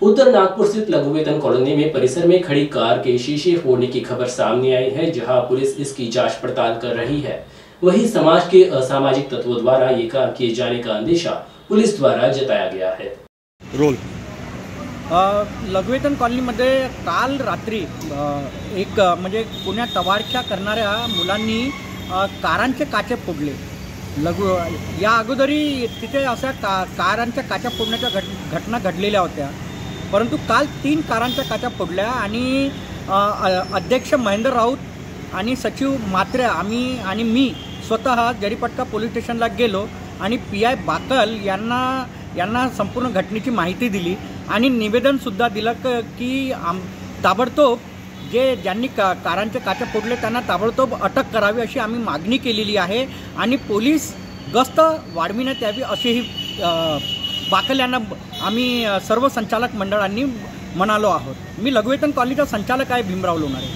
उत्तर नागपुर स्थित लघु वेतन कॉलोनी में परिसर में खड़ी कार के शीशे फोड़ने की खबर सामने आई है, जहां पुलिस इसकी जांच पड़ताल कर रही है। वहीं समाज के असामाजिक तत्वों द्वारा ये काम किए जाने का अंदेशा पुलिस द्वारा जताया गया है। रोल लघु वेतन कॉलनीमध्ये काल रात्री एक म्हणजे पुण्यात टवाळक्या करणाऱ्या मुलांनी कारांचे काचे फोडले। या अगोदरी तिथे अशा कारांच्या काचा फोडण्याच्या घटना घडलेल्या होत्या, परंतु काल 3 कारांच्या काचा फोडल्या आणि अध्यक्ष महेंद्र राऊत आणि सचिव मात्रे आम्ही आणि मी स्वतः जरीपटका पोलीस स्टेशनला गेलो आणि PI बाकल यांना संपूर्ण घटनेची माहिती दिली आणि निवेदनसुद्धा दिलं की ताबडतोब ज्यांनी कारांचे काचा फोडले त्यांना ताबडतोब अटक करावी अशी आम्ही मागणी केलेली आहे आणि पोलीस गस्त वाढविण्यात यावी असेही बाकल यांना आम्ही सर्व संचालक मंडळांनी म्हणालो आहोत। मी लघु वेतन कॉलनीचा संचालक आहे भीमराव लोणारे।